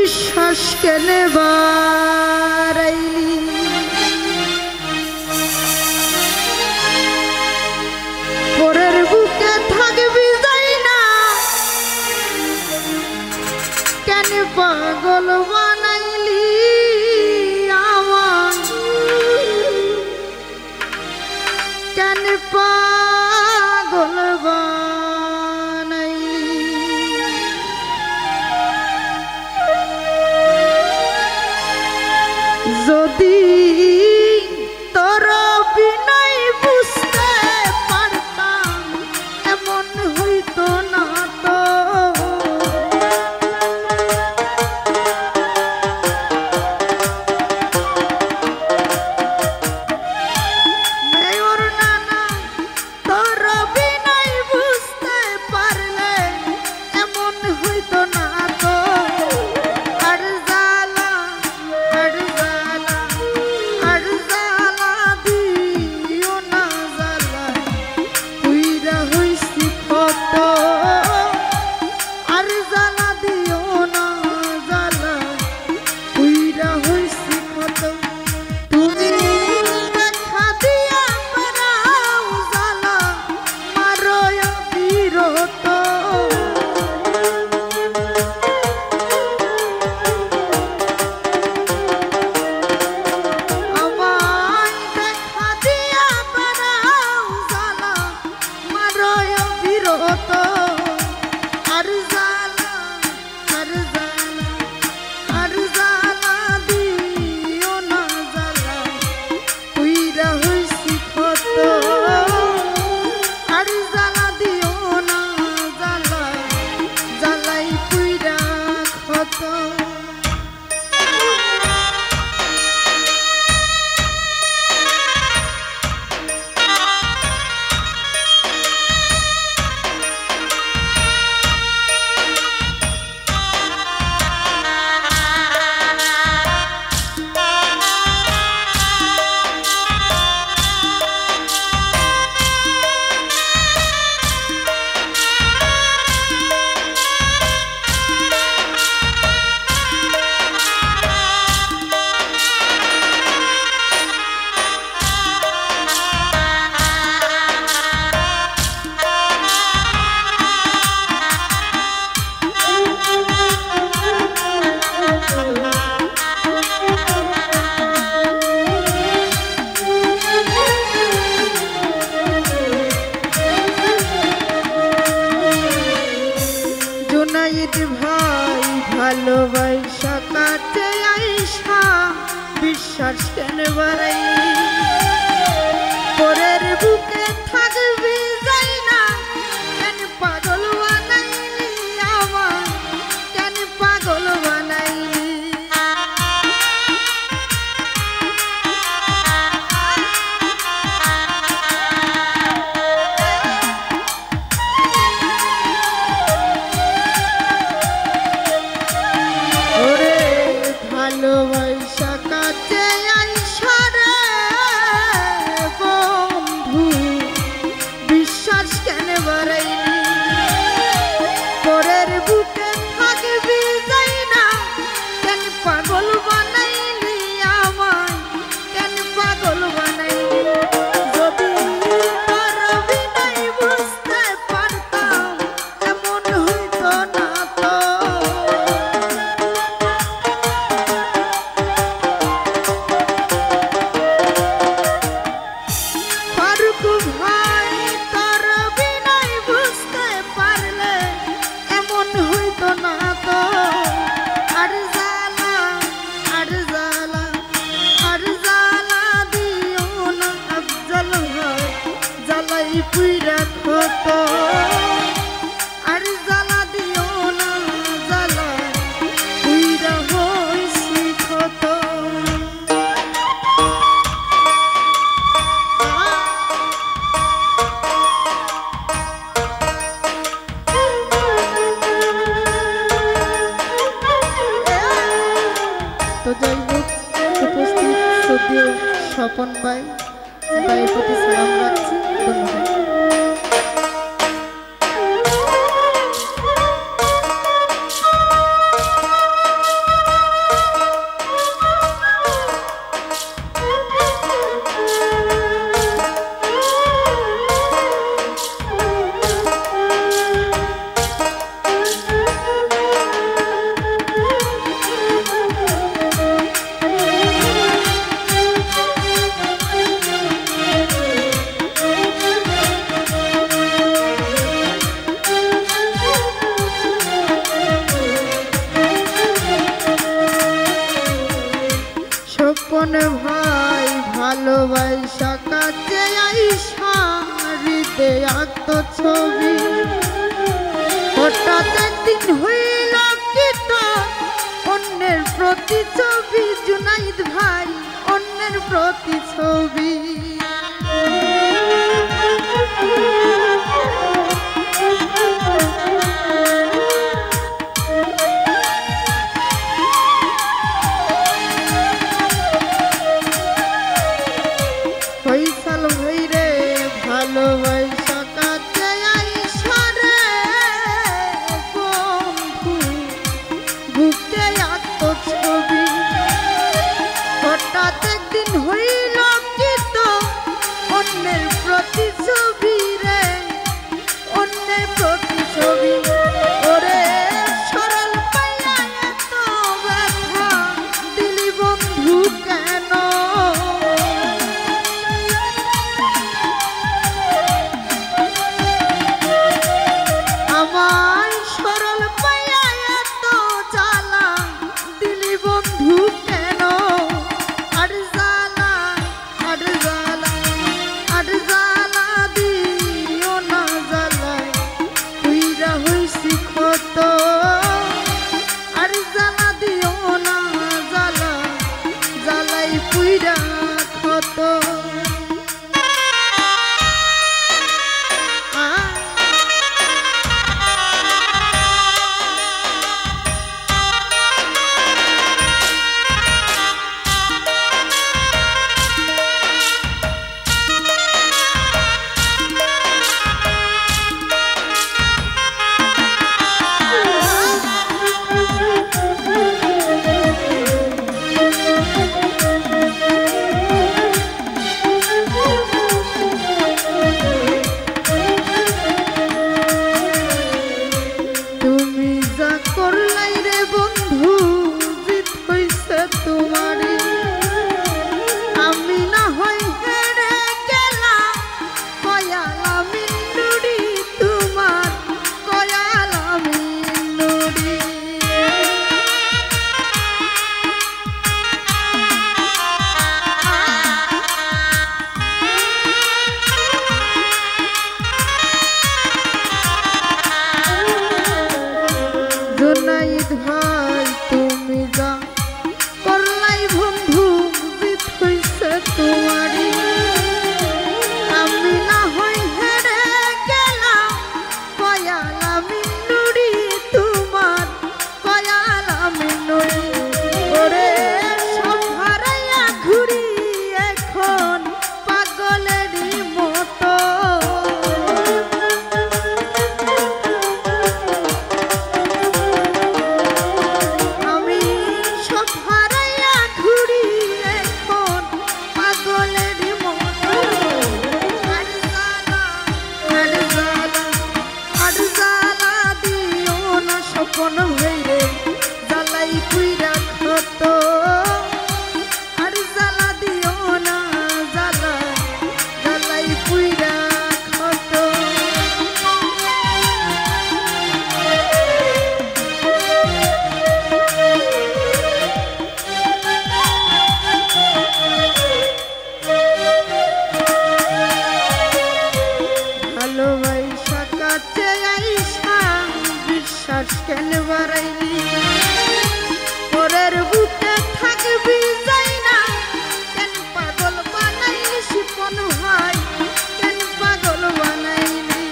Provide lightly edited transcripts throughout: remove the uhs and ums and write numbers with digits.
বিশ্বাস কেনে বাড়াইলি পরের বুকে থাকবি যাই না কেন পাগল বানাইলি আমার কেন পাগল যদি তোর বিনয় বুঝতে পারতাম এমন হইতো না তো নানা তোর বিনয় বুঝতে পারলে এমন হইতো না তো ভাই ভালোবাসা কাটে আইসা বিশ্বাস কেন বাড়াইলি পরের বুকে থাকবি যাই না কেন পাগল বানাইলি আমার কেন পাগল বানাইলি ভালোবাসা কাছে আইসা রে বন্ধু বিশ্বাস কেন বাড়াইলি পরের বুকে থাকবি যাই না কেন পাগল বানাইলি আমায় কেন পাগল বানাইলি যদি তোর বিনয় বুঝতে পারতাম এমন হইতো না তো পুইরা কত আর জ্বালা দিও না জ্বালা পুইরা হইছি কত তো যাই হোক উপস্থিত শ্রদ্ধেয় স্বপন ভাই ভাইয়ের প্রতি সালাম রাখছি ধন্যবাদ এত ছবি হঠাৎ একদিন হইল কি তো অন্যের প্রতিছবি জুনাইদ ভাই অন্যের প্রতিছবি ফয়সাল ভাই রে ভালোবাসা কাছে আইসা রে বন্ধু বুকে এত ছবি হঠাৎ একদিন হইল কি তো অন্যের প্রতিছবি রে অন্যের প্রতিছবি ওরে সরল পাইয়া এত ব্যথা দিলি বন্ধু কেন আমায় সরল পাইয়া এত জ্বালা দিলি বন্ধু কেন আর জ্বালা আর জ্বালা আর জ্বালা দিও না জ্বালায় তুইরা হইছি ক্ষত আর জ্বালা দিও না জ্বালা জ্বালাই পুইরা ক্ষত জুনাইদ ভাই তুমি যা করলাই বন্ধু জিত হইছে তোমারই আমি না হই হেরে গেলাম কয়ালা মিন্নুরি তোমার কয়ালা মিন্নুরি ওরে সব হারাইয়া ঘুরি এখন পাগলেরই মতো কোন হইরে জ্বালাই পুইরা ক্ষত আর জ্বালা দিও না জ্বালা জ্বালাই পুইরা ক্ষত ভালোবাসা কাছে আইসা বিশ্বাস কেন বাড়াইলি পরের বুকে থাকবি যাই না কেন পাগল বানাইলি শিপন ভাই কেন পাগল বানাইলি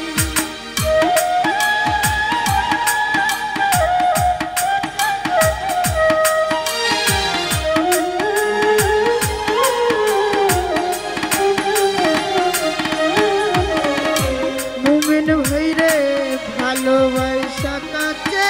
মুমিন ভাই রে ভালোবাসা কাছে